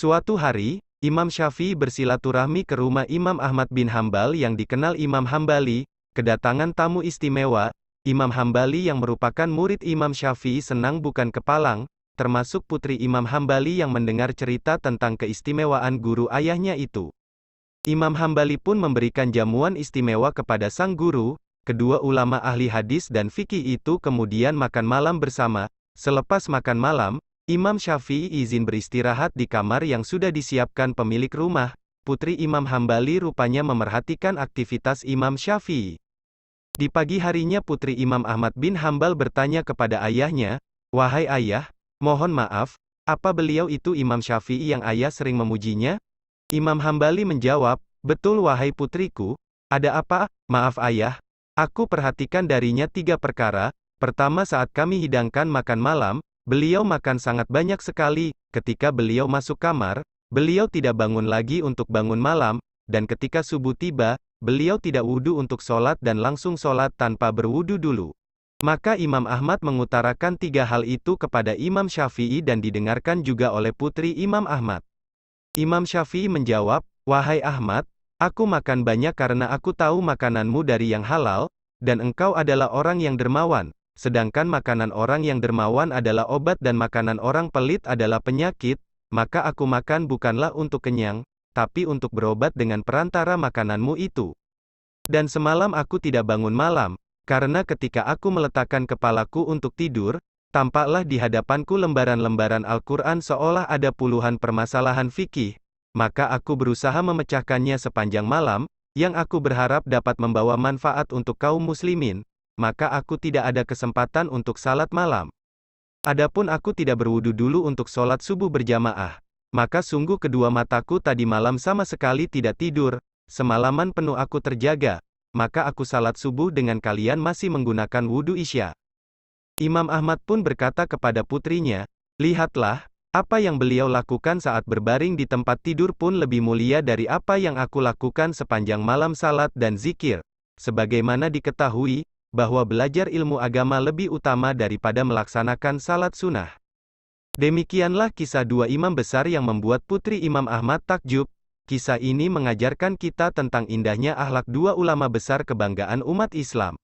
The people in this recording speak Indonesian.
Suatu hari, Imam Syafi'i bersilaturahmi ke rumah Imam Ahmad bin Hambal yang dikenal Imam Hambali. Kedatangan tamu istimewa. Imam Hambali yang merupakan murid Imam Syafi'i senang bukan kepalang, termasuk putri Imam Hambali yang mendengar cerita tentang keistimewaan guru ayahnya itu. Imam Hambali pun memberikan jamuan istimewa kepada sang guru. Kedua ulama ahli hadis dan fikih itu kemudian makan malam bersama. Selepas makan malam, Imam Syafi'i izin beristirahat di kamar yang sudah disiapkan pemilik rumah. Putri Imam Hambali rupanya memerhatikan aktivitas Imam Syafi'i. Di pagi harinya putri Imam Ahmad bin Hambal bertanya kepada ayahnya, "Wahai ayah, mohon maaf, apa beliau itu Imam Syafi'i yang ayah sering memujinya?" Imam Hambali menjawab, "Betul wahai putriku, ada apa? Maaf ayah, aku perhatikan darinya 3 perkara. Pertama, saat kami hidangkan makan malam, beliau makan sangat banyak sekali. Ketika beliau masuk kamar, beliau tidak bangun lagi untuk bangun malam, dan ketika subuh tiba, beliau tidak wudhu untuk sholat dan langsung sholat tanpa berwudhu dulu." Maka Imam Ahmad mengutarakan 3 hal itu kepada Imam Syafi'i dan didengarkan juga oleh putri Imam Ahmad. Imam Syafi'i menjawab, "Wahai Ahmad, aku makan banyak karena aku tahu makananmu dari yang halal, dan engkau adalah orang yang dermawan. Sedangkan makanan orang yang dermawan adalah obat dan makanan orang pelit adalah penyakit, maka aku makan bukanlah untuk kenyang, tapi untuk berobat dengan perantara makananmu itu. Dan semalam aku tidak bangun malam, karena ketika aku meletakkan kepalaku untuk tidur, tampaklah di hadapanku lembaran-lembaran Al-Quran seolah ada puluhan permasalahan fikih, maka aku berusaha memecahkannya sepanjang malam, yang aku berharap dapat membawa manfaat untuk kaum muslimin. Maka aku tidak ada kesempatan untuk salat malam. Adapun aku tidak berwudu dulu untuk sholat subuh berjamaah. Maka sungguh kedua mataku tadi malam sama sekali tidak tidur. Semalaman penuh aku terjaga. Maka aku salat subuh dengan kalian masih menggunakan wudu isya." Imam Ahmad pun berkata kepada putrinya, "Lihatlah, apa yang beliau lakukan saat berbaring di tempat tidur pun lebih mulia dari apa yang aku lakukan sepanjang malam salat dan zikir. Sebagaimana diketahui, bahwa belajar ilmu agama lebih utama daripada melaksanakan salat sunnah." Demikianlah kisah 2 imam besar yang membuat putri Imam Ahmad takjub. Kisah ini mengajarkan kita tentang indahnya akhlak 2 ulama besar kebanggaan umat Islam.